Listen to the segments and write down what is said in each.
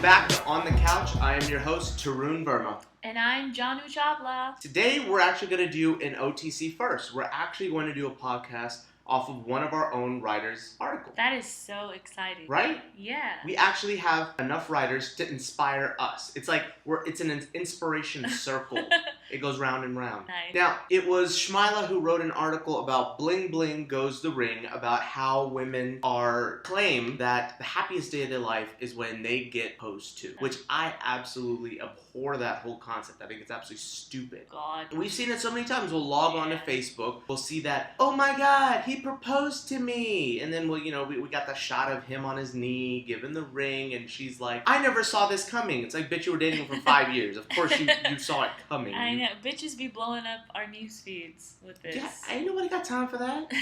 Welcome back to On the Couch. I am your host, Tarun Verma. And I'm Janu Chavla. Today, we're actually going to do an OTC first. We're actually going to do a podcast off of one of our own writers' articles. That is so exciting. Right? Yeah. We actually have enough writers to inspire us. It's like it's an inspiration circle. It goes round and round. Nice. Now, it was Shmila who wrote an article about Bling Bling Goes the Ring, about how women claim that the happiest day of their life is when they get posed to, which I absolutely abhor that whole concept. I think it's absolutely stupid. God. We've seen it so many times. We'll log on to Facebook. We'll see that, oh my God, he proposed to me. And then we got the shot of him on his knee, giving the ring, and she's like, I never saw this coming. It's like, bitch, you were dating him for 5 years. Of course you saw it coming. I know. Bitches be blowing up our news feeds with this. Yeah, ain't nobody got time for that.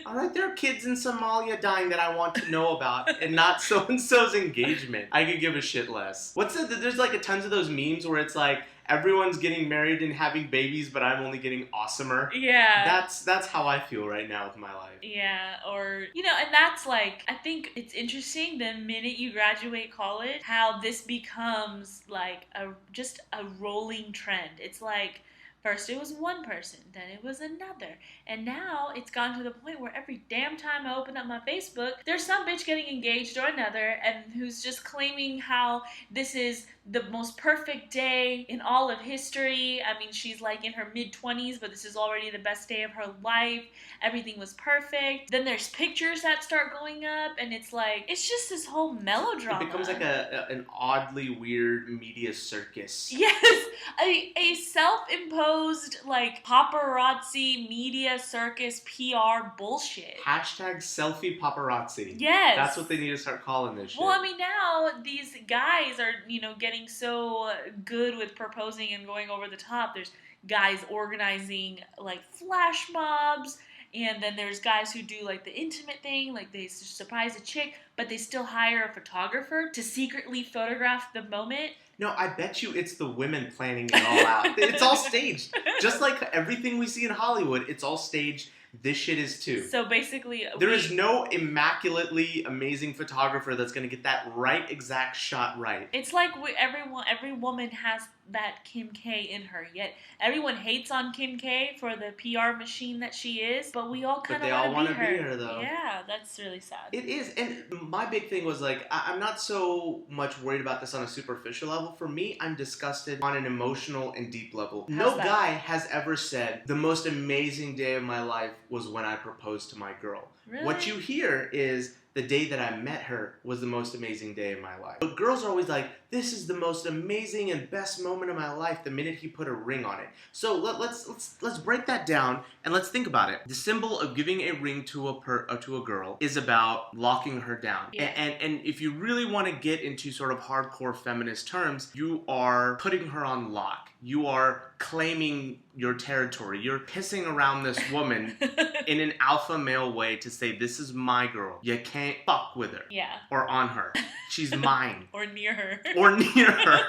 All right, there are kids in Somalia dying that I want to know about, and not so-and-so's engagement. I could give a shit less. There's like tons of those memes where it's like, everyone's getting married and having babies, but I'm only getting awesomer. Yeah. That's how I feel right now with my life. Yeah, or, and that's like, I think it's interesting the minute you graduate college, how this becomes like just a rolling trend. It's like, first it was one person, then it was another, and now it's gotten to the point where every damn time I open up my Facebook, there's some bitch getting engaged or another, and who's just claiming how this is the most perfect day in all of history. I mean, she's like in her mid-20s, but this is already the best day of her life. Everything was perfect. Then there's pictures that start going up, and it's like, it's just this whole melodrama. It becomes like an oddly weird media circus. Yes, a self-imposed like paparazzi media circus PR bullshit. Hashtag selfie paparazzi. Yes. That's what they need to start calling this shit. Well, I mean, now these guys are, getting so good with proposing and going over the top. There's guys organizing like flash mobs, and then there's guys who do like the intimate thing, like they surprise a chick, but they still hire a photographer to secretly photograph the moment. No, I bet you it's the women planning it all out. It's all staged. Just like everything we see in Hollywood, it's all staged. This shit is too. So basically, there is no immaculately amazing photographer that's going to get that right exact shot right. It's like every woman has that Kim K in her, yet everyone hates on Kim K for the PR machine that she is, but we all kind of want to be her though. Yeah, that's really sad. It is, and my big thing was like, I'm not so much worried about this on a superficial level. For me, I'm disgusted on an emotional and deep level. No guy has ever said, the most amazing day of my life was when I proposed to my girl. Really? What you hear is, the day that I met her was the most amazing day of my life. But girls are always like, this is the most amazing and best moment of my life the minute he put a ring on it. So let's break that down and let's think about it. The symbol of giving a ring to a girl is about locking her down. Yeah. And if you really want to get into sort of hardcore feminist terms, you are putting her on lock. You are claiming your territory. You're pissing around this woman in an alpha male way to say, this is my girl. You can't fuck with her. Yeah. Or on her. She's mine. Or near her. Or near her.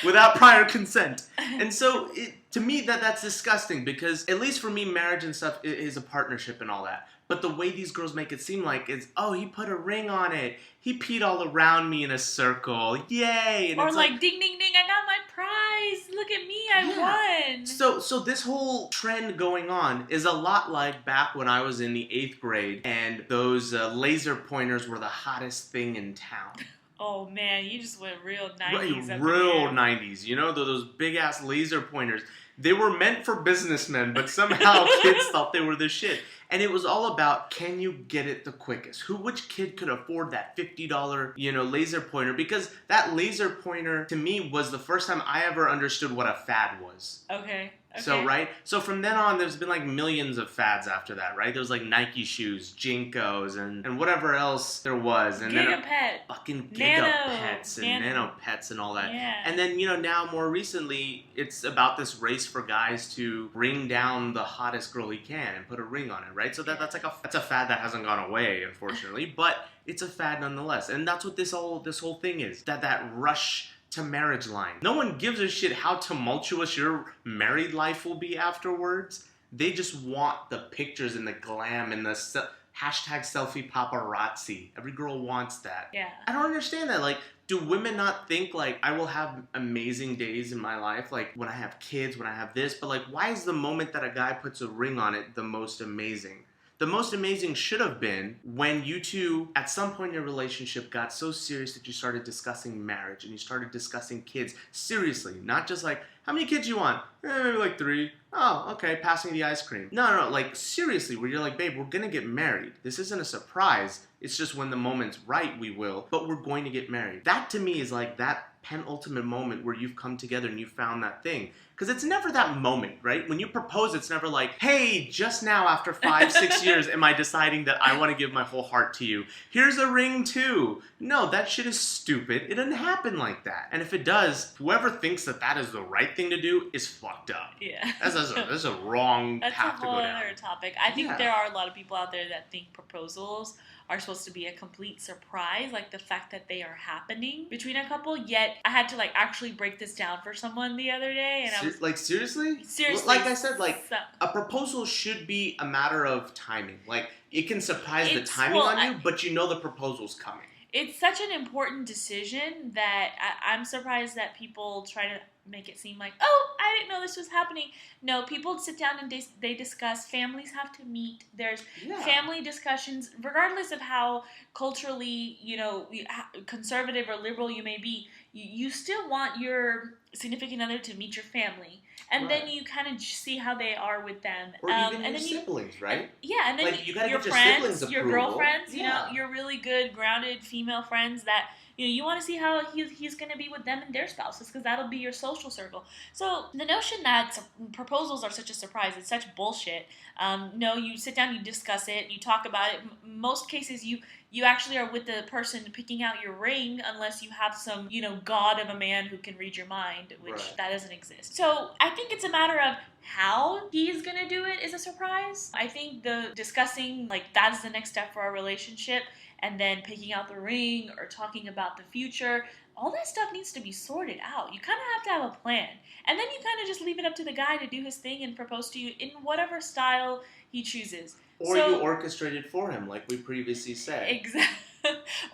Without prior consent. And so, to me, that's disgusting, because, at least for me, marriage and stuff is a partnership and all that. But the way these girls make it seem like is, oh, he put a ring on it. He peed all around me in a circle. Yay! And or it's like, ding, ding, ding, I got my prize. Look at me, I won. So this whole trend going on is a lot like back when I was in the 8th grade and those laser pointers were the hottest thing in town. Oh man, you just went real 90s. Right, real 90s. Those big-ass laser pointers. They were meant for businessmen, but somehow kids thought they were the shit. And it was all about, can you get it the quickest? Which kid could afford that $50, laser pointer? Because that laser pointer, to me, was the first time I ever understood what a fad was. Okay. So from then on, there's been like millions of fads after that, right? There was like Nike shoes, Jinkos, and whatever else there was. And Gigapet. Fucking Gigapets and Nanopets and all that. Yeah. And then, now more recently, it's about this race for guys to bring down the hottest girl he can and put a ring on it, right? So that's a fad that hasn't gone away, unfortunately, but it's a fad nonetheless. And that's what this whole thing is. That rush to marriage line. No one gives a shit how tumultuous your married life will be afterwards. They just want the pictures and the glam and the hashtag selfie paparazzi. Every girl wants that. Yeah. I don't understand that. Like, do women not think, like, I will have amazing days in my life, like, when I have kids, when I have this, but, like, why is the moment that a guy puts a ring on it the most amazing? The most amazing should have been when you two, at some point in your relationship, got so serious that you started discussing marriage and you started discussing kids. Seriously, not just like, how many kids you want? Maybe like 3. Oh, okay, pass me the ice cream. No, like seriously, where you're like, babe, we're gonna get married. This isn't a surprise. It's just when the moment's right, we will, but we're going to get married. That to me is like that penultimate moment where you've come together and you found that thing. Because it's never that moment, right? When you propose, it's never like, hey, just now after 5, 6 years, am I deciding that I want to give my whole heart to you? Here's a ring too. No, that shit is stupid. It doesn't happen like that. And if it does, whoever thinks that that is the right thing to do is fucked up. Yeah. That's a wrong path to go down. That's a whole other topic. I think there are a lot of people out there that think proposals are supposed to be a complete surprise, like the fact that they are happening between a couple. Yet I had to like actually break this down for someone the other day, and I was like, seriously? Seriously. Like I said, like a proposal should be a matter of timing. Like it can surprise the timing on you, but you know the proposal's coming. It's such an important decision that I'm surprised that people try to make it seem like, oh, I didn't know this was happening. No, people sit down and they discuss. Families have to meet. There's family discussions, regardless of how culturally, conservative or liberal you may be. You still want your significant other to meet your family. And then you kind of see how they are with them. Or even your siblings, right? And then like, you gotta your get your friends, siblings' your approval. girlfriends, your really good, grounded female friends that, you want to see how he's going to be with them and their spouses, because that'll be your social circle. So the notion that proposals are such a surprise, it's such bullshit. No, you sit down, you discuss it, you talk about it. Most cases, you actually are with the person picking out your ring, unless you have some, god of a man who can read your mind, which that doesn't exist. So I think it's a matter of how he's going to do it is a surprise. I think the discussing, like, that's the next step for our relationship, and then picking out the ring or talking about the future, all that stuff needs to be sorted out. You kind of have to have a plan. And then you kind of just leave it up to the guy to do his thing and propose to you in whatever style he chooses. Or you orchestrate it for him, like we previously said. Exactly.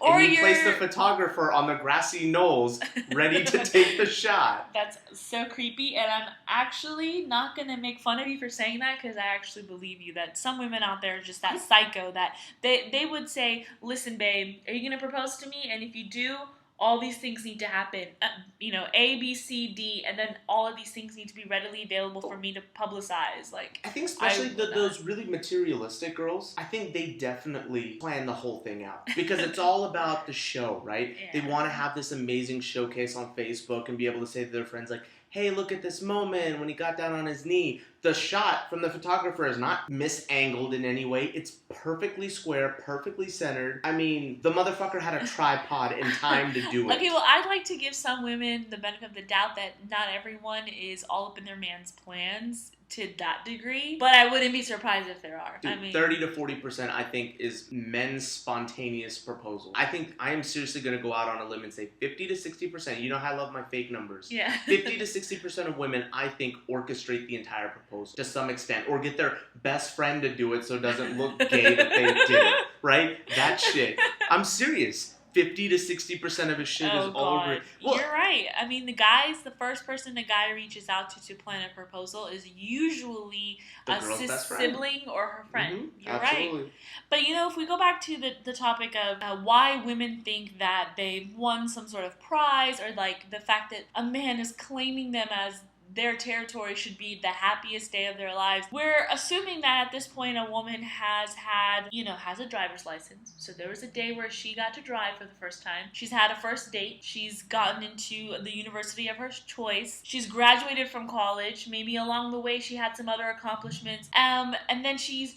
Or you place the photographer on the grassy knolls, ready to take the shot. That's so creepy, and I'm actually not going to make fun of you for saying that, because I actually believe you, that some women out there are just that psycho that they would say, listen, babe, are you going to propose to me? And if you do, all these things need to happen, A, B, C, D, and then all of these things need to be readily available for me to publicize. Like, I think especially those really materialistic girls, I think they definitely plan the whole thing out, because it's all about the show, right? Yeah. They want to have this amazing showcase on Facebook and be able to say to their friends, like, hey, look at this moment when he got down on his knee. The shot from the photographer is not misangled in any way. It's perfectly square, perfectly centered. I mean, the motherfucker had a tripod and time to do it. Okay, well, I'd like to give some women the benefit of the doubt that not everyone is all up in their man's plans to that degree, but I wouldn't be surprised if there are. Dude, I mean, 30 to 40%, I think, is men's spontaneous proposal. I think I am seriously going to go out on a limb and say 50 to 60%. You know how I love my fake numbers. Yeah. 50 to 60% of women, I think, orchestrate the entire proposal to some extent, or get their best friend to do it so it doesn't look gay that they did it, right? That shit. I'm serious. 50 to 60% of his shit is all over. Well, you're right. I mean, the first person the guy reaches out to plan a proposal is usually a sibling or her friend. Mm-hmm. You're Absolutely. right. But, if we go back to the topic of why women think that they've won some sort of prize, or like the fact that a man is claiming them as their territory should be the happiest day of their lives. We're assuming that at this point a woman has had, has a driver's license. So there was a day where she got to drive for the first time. She's had a first date. She's gotten into the university of her choice. She's graduated from college. Maybe along the way she had some other accomplishments. And then she's,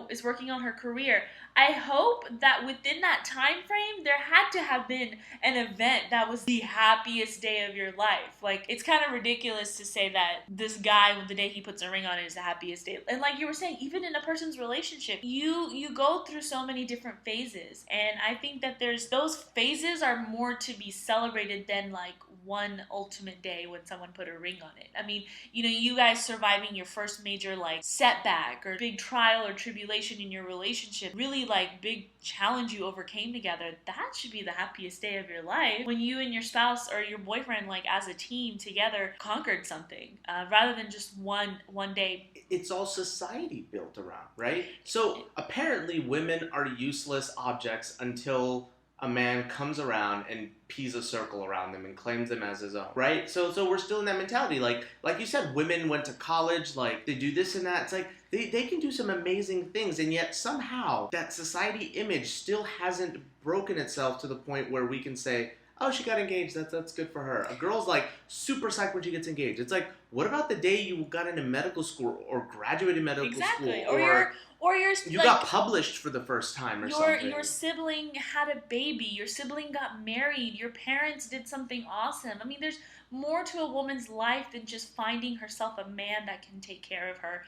is working on her career. I hope that within that time frame, there had to have been an event that was the happiest day of your life. Like, it's kind of ridiculous to say that this guy, the day he puts a ring on it, is the happiest day. And like you were saying, even in a person's relationship, you go through so many different phases. And I think that those phases are more to be celebrated than like one ultimate day when someone put a ring on it. I mean, you guys surviving your first major like setback or big trial or tribulation in your relationship, really like big challenge you overcame together, that should be the happiest day of your life, when you and your spouse or your boyfriend, like as a team together, conquered something, rather than just one day. It's all society built around, right? So apparently women are useless objects until a man comes around and pees a circle around them and claims them as his own, right? So we're still in that mentality. Like you said, women went to college, like they do this and that. It's like they can do some amazing things, and yet somehow that society image still hasn't broken itself to the point where we can say, oh, she got engaged, that's good for her. A girl's like super psyched when she gets engaged. It's like, what about the day you got into medical school or graduated medical school? Or you got published for the first time or something. Your sibling had a baby. Your sibling got married. Your parents did something awesome. I mean, there's more to a woman's life than just finding herself a man that can take care of her.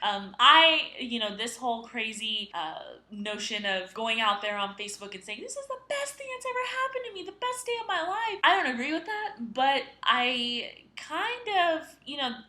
This whole crazy notion of going out there on Facebook and saying, this is the best thing that's ever happened to me, the best day of my life. I don't agree with that, but I kind of,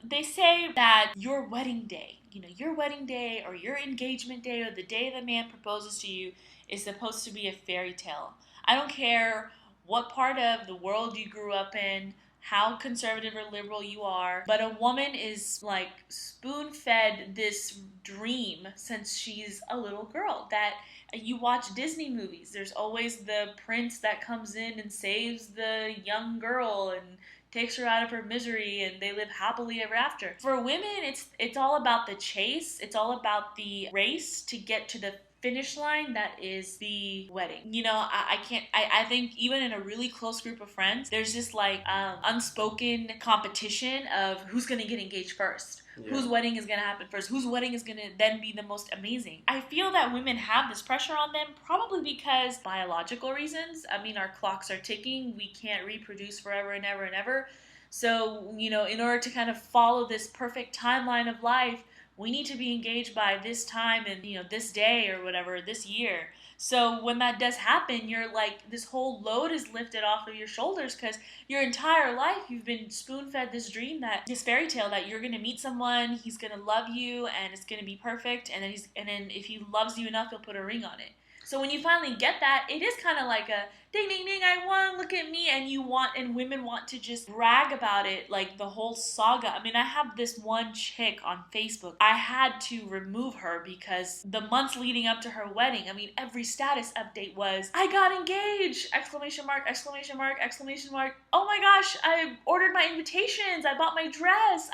they say that your wedding day, your wedding day or your engagement day or the day the man proposes to you is supposed to be a fairy tale. I don't care what part of the world you grew up in, how conservative or liberal you are, but a woman is like spoon-fed this dream since she's a little girl. That you watch Disney movies, there's always the prince that comes in and saves the young girl and takes her out of her misery, and they live happily ever after. For women, it's all about the chase. It's all about the race to get to the finish line that is the wedding. I think even in a really close group of friends, there's this like unspoken competition of who's gonna get engaged first. Yeah. Whose wedding is going to happen first? Whose wedding is going to then be the most amazing? I feel that women have this pressure on them probably because biological reasons. I mean, our clocks are ticking. We can't reproduce forever and ever and ever. So, in order to kind of follow this perfect timeline of life, we need to be engaged by this time and, this day or whatever, this year. So when that does happen, you're like, this whole load is lifted off of your shoulders because your entire life you've been spoon-fed this dream, this fairy tale that you're going to meet someone, he's going to love you, and it's going to be perfect, and then if he loves you enough, he'll put a ring on it. So when you finally get that, it is kind of like a ding, ding, ding, I won, look at me, and women want to just brag about it, like the whole saga. I mean, I have this one chick on Facebook. I had to remove her because the months leading up to her wedding, I mean, every status update was, I got engaged, exclamation mark, exclamation mark, exclamation mark. Oh my gosh, I ordered my invitations, I bought my dress,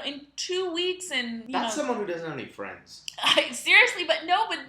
in 2 weeks, and that's someone who doesn't have any friends. Seriously, but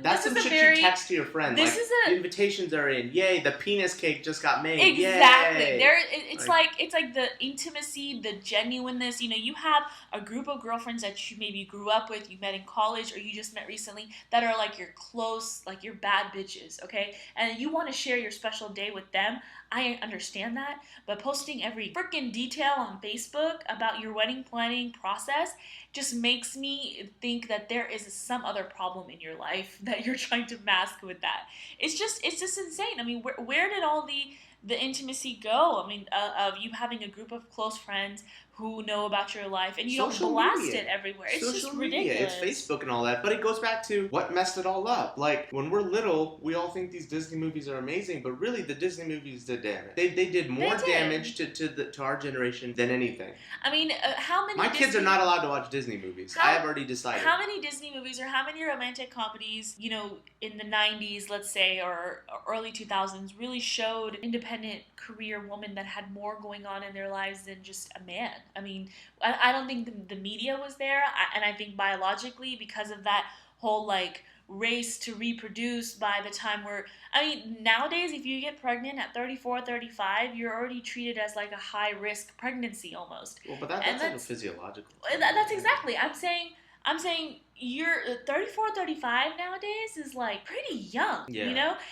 that's this some is shit you text to your friend. This like, the invitations are in. Yay, the penis cake just got made. Exactly. Yay. It's like the intimacy, the genuineness. You have a group of girlfriends that you maybe grew up with, you met in college, or you just met recently, that are like your close, like your bad bitches, okay? And you want to share your special day with them. I understand that, but posting every freaking detail on Facebook about your wedding planning process just makes me think that there is some other problem in your life that you're trying to mask with that. It's just insane. I mean, where did all the intimacy go? I mean, of you having a group of close friends who know about your life, and you don't blast it everywhere. It's just ridiculous. It's Facebook and all that, but it goes back to what messed it all up. Like, when we're little, we all think these Disney movies are amazing, but really the Disney movies did damage. They did more damage to our generation than anything. I mean, how many... My kids are not allowed to watch Disney movies. I have already decided. How many Disney movies or how many romantic comedies, in the 90s, let's say, or early 2000s, really showed independent career woman that had more going on in their lives than just a man? I mean, I don't think the media was there, and I think biologically, because of that whole, like, race to reproduce by the time nowadays, if you get pregnant at 34, 35, you're already treated as, like, a high-risk pregnancy almost. Well, but that's like a physiological thing. That's exactly. I'm saying you're 34, 35 nowadays is like pretty young,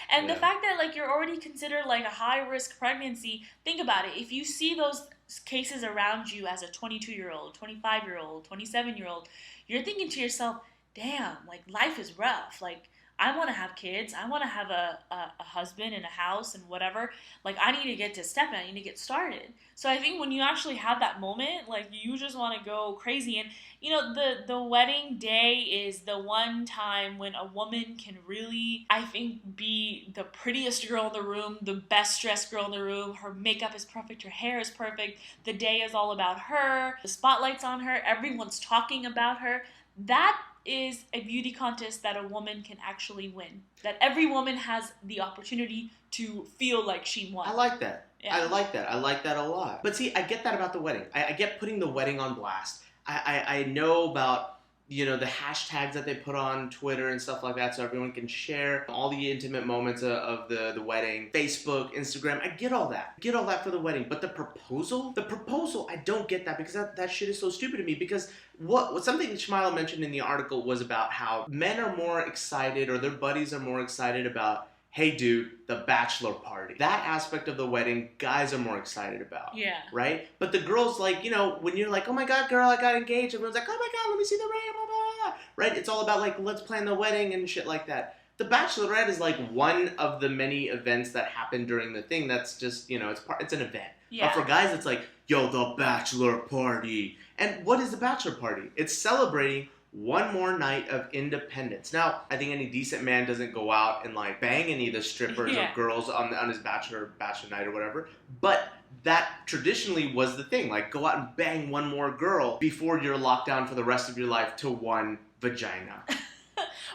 And the fact that like you're already considered like a high risk pregnancy, think about it. If you see those cases around you as a 22-year-old, 25-year-old, 27-year-old, you're thinking to yourself, damn, like life is rough. Like I want to have kids. I want to have a husband and a house and whatever. Like, I need to get to step in. I need to get started. So I think when you actually have that moment, like, you just want to go crazy. And, you know, the wedding day is the one time when a woman can really, I think, be the prettiest girl in the room, the best dressed girl in the room. Her makeup is perfect. Her hair is perfect. The day is all about her. The spotlight's on her. Everyone's talking about her. That is a beauty contest that a woman can actually win. That every woman has the opportunity to feel like she won. I like that. Yeah. I like that. I like that a lot. But see, I get that about the wedding. I get putting the wedding on blast. I know about, you know, the hashtags that they put on Twitter and stuff like that so everyone can share all the intimate moments of the wedding. Facebook, Instagram, I get all that. I get all that for the wedding. But the proposal, I don't get that because that shit is so stupid to me. Because what something Shmila mentioned in the article was about how men are more excited, or their buddies are more excited about, hey dude, the bachelor party. That aspect of the wedding, guys are more excited about. Yeah. Right? But the girls, like, you know, when you're like, oh my god, girl, I got engaged, everyone's like, oh my god, let me see the ring, blah, blah, blah. Right? It's all about, like, let's plan the wedding and shit like that. The Bachelorette is like one of the many events that happen during the thing. That's just, you know, it's an event. Yeah. But for guys, it's like, yo, the bachelor party. And what is the bachelor party? It's celebrating one more night of independence. Now, I think any decent man doesn't go out and like bang any of the strippers or girls on his bachelor night or whatever. But that traditionally was the thing. Like, go out and bang one more girl before you're locked down for the rest of your life to one vagina.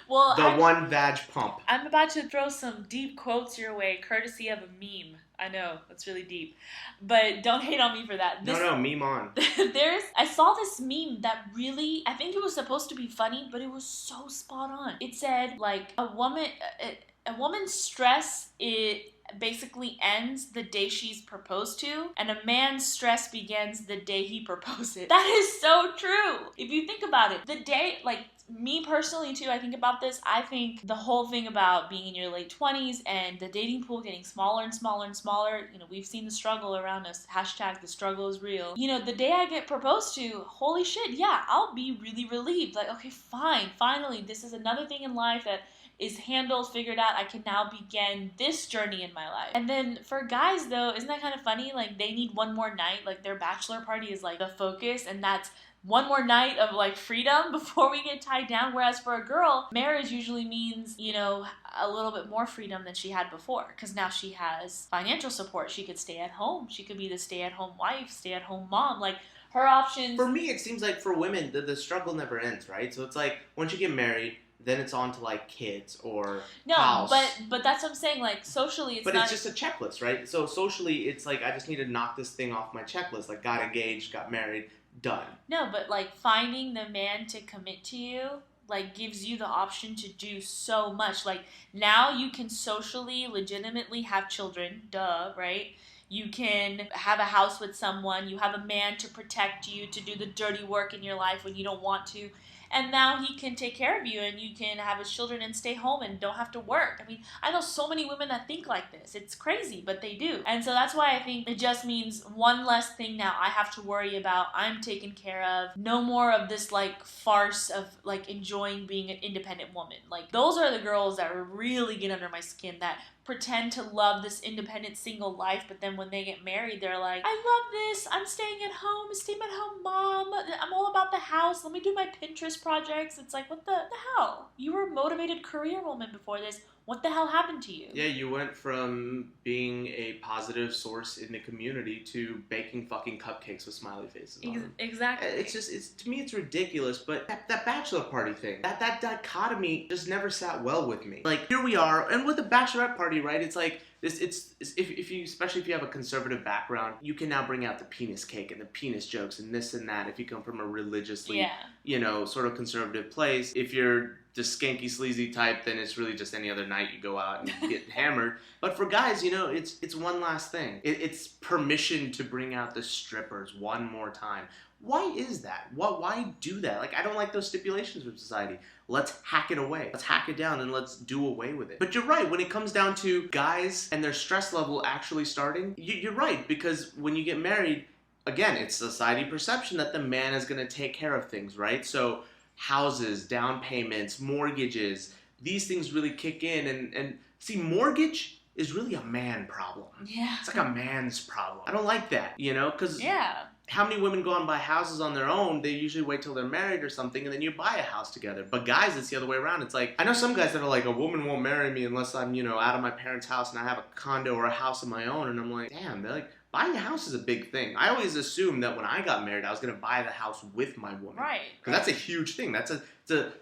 Well, one vag pump. I'm about to throw some deep quotes your way, courtesy of a meme. I know, that's really deep. But don't hate on me for that. No, meme on. I saw this meme that really, I think it was supposed to be funny, but it was so spot on. It said, like, a woman's stress, it basically ends the day she's proposed to, and a man's stress begins the day he proposes. That is so true. If you think about it, the day, like, me personally too, I think about this. I think the whole thing about being in your late 20s and the dating pool getting smaller and smaller and smaller, you know, we've seen the struggle around us. Hashtag the struggle is real. You know, the day I get proposed to, holy shit, yeah, I'll be really relieved. Like, okay, fine, finally, this is another thing in life that is handled, figured out. I can now begin this journey in my life. And then for guys though, isn't that kind of funny? Like, they need one more night. Like, their bachelor party is like the focus, and that's one more night of like freedom before we get tied down. Whereas for a girl, marriage usually means, you know, a little bit more freedom than she had before, because now she has financial support. She could stay at home. She could be the stay-at-home wife, stay-at-home mom. Like, her options. For me, it seems like for women, the struggle never ends, right? So it's like, once you get married, then it's on to like kids or house. but that's what I'm saying. Like, socially, it's but not. It's just a checklist, right? So socially, it's like, I just need to knock this thing off my checklist. Like, got engaged, got married, done. No, but like, finding the man to commit to you, like, gives you the option to do so much. Like, now you can socially, legitimately have children, duh, right? You can have a house with someone. You have a man to protect you, to do the dirty work in your life when you don't want to. And now he can take care of you, and you can have his children and stay home and don't have to work. I mean, I know so many women that think like this. It's crazy, but they do. And so that's why I think it just means one less thing now I have to worry about. I'm taken care of. No more of this, like, farce of, like, enjoying being an independent woman. Like, those are the girls that really get under my skin, that pretend to love this independent single life, but then when they get married, they're like, I love this, I'm staying at home, stay-at-home mom, I'm all about the house, let me do my Pinterest projects. It's like, what the hell? You were a motivated career woman before this. What the hell happened to you? Yeah, you went from being a positive source in the community to baking fucking cupcakes with smiley faces on them. Exactly. It's to me, it's ridiculous. But that bachelor party thing, that dichotomy just never sat well with me. Like, here we are, and with the bachelorette party, right? It's like this. It's if you, especially if you have a conservative background, you can now bring out the penis cake and the penis jokes and this and that. If you come from a religiously, you know, sort of conservative place, if you're the skanky sleazy type, then it's really just any other night you go out and get hammered. But for guys, you know, it's one last thing. It's permission to bring out the strippers one more time. Why is that? Why do that? Like, I don't like those stipulations of society. Let's hack it away. Let's hack it down and let's do away with it. But you're right, when it comes down to guys and their stress level actually starting, you're right, because when you get married, again, it's society perception that the man is going to take care of things, right? So houses, down payments, mortgages, these things really kick in. And see, mortgage is really a man problem. Yeah. It's like a man's problem. I don't like that, you know, because Yeah. how many women go out and buy houses on their own? They usually wait till they're married or something, and then you buy a house together. But guys, it's the other way around. It's like, I know some guys that are like, a woman won't marry me unless I'm, you know, out of my parents' house and I have a condo or a house of my own. And I'm like, damn, they're like, buying a house is a big thing. I always assumed that when I got married, I was going to buy the house with my woman. Right. Because that's a huge thing. It's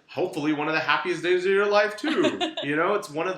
hopefully one of the happiest days of your life too. You know,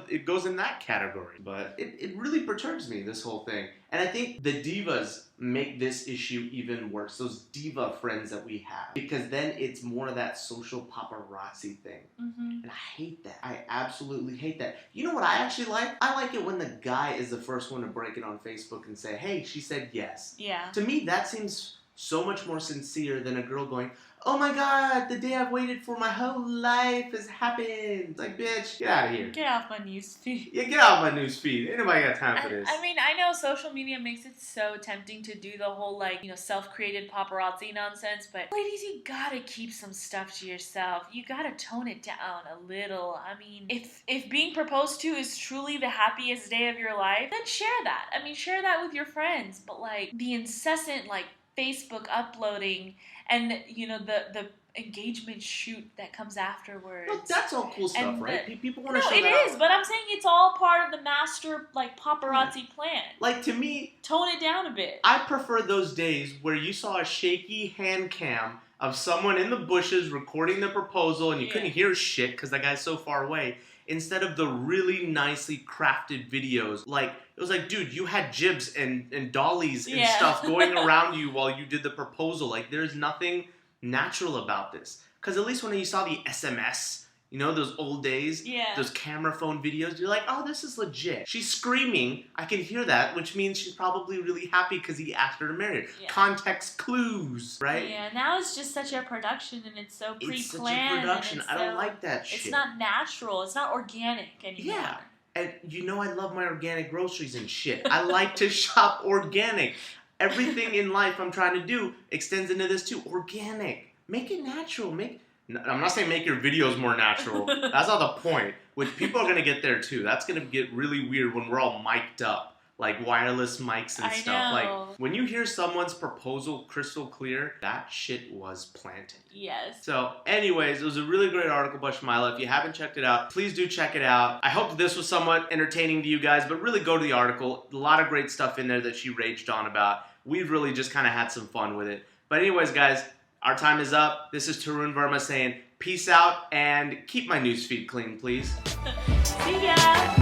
it goes in that category. But it really perturbs me, this whole thing. And I think the divas make this issue even worse. Those diva friends that we have. Because then it's more of that social paparazzi thing. Mm-hmm. And I hate that. I absolutely hate that. You know what I actually like? I like it when the guy is the first one to break it on Facebook and say, hey, she said yes. Yeah. To me, that seems so much more sincere than a girl going, oh my god, the day I've waited for my whole life has happened. Like, bitch, get out of here. Get off my newsfeed. Yeah, get out of my newsfeed. Ain't nobody got time for this. I mean, I know social media makes it so tempting to do the whole, like, you know, self-created paparazzi nonsense, but ladies, you gotta keep some stuff to yourself. You gotta tone it down a little. I mean, if being proposed to is truly the happiest day of your life, then share that. I mean, share that with your friends, but, like, the incessant, like, Facebook uploading and, you know, the engagement shoot that comes afterwards. No, that's all cool stuff, right? People want to show that. No, it is, but I'm saying it's all part of the master, like, paparazzi plan. Like, to me, tone it down a bit. I prefer those days where you saw a shaky hand cam of someone in the bushes recording the proposal and you couldn't hear shit because that guy's so far away, instead of the really nicely crafted videos. Like, it was like, dude, you had jibs and dollies and stuff going around you while you did the proposal. Like, there's nothing natural about this. Because at least when you saw the SMS, you know, those old days, those camera phone videos, you're like, oh, this is legit. She's screaming. I can hear that, which means she's probably really happy because he asked her to marry her. Yeah. Context clues, right? Yeah, now it's just such a production and it's so pre-planned. It's such a production. I don't like that shit. It's not natural. It's not organic anymore. Yeah. And you know I love my organic groceries and shit. I like to shop organic. Everything in life I'm trying to do extends into this too. Organic. Make it natural. I'm not saying make your videos more natural. That's not the point. Which people are going to get there too. That's going to get really weird when we're all mic'd up. Like wireless mics and stuff. Like when you hear someone's proposal crystal clear, that shit was planted. Yes. So anyways, it was a really great article by Shmila. If you haven't checked it out, please do check it out. I hope this was somewhat entertaining to you guys, but really go to the article. A lot of great stuff in there that she raged on about. We've really just kind of had some fun with it. But anyways, guys, our time is up. This is Tarun Verma saying peace out and keep my newsfeed clean, please. See ya.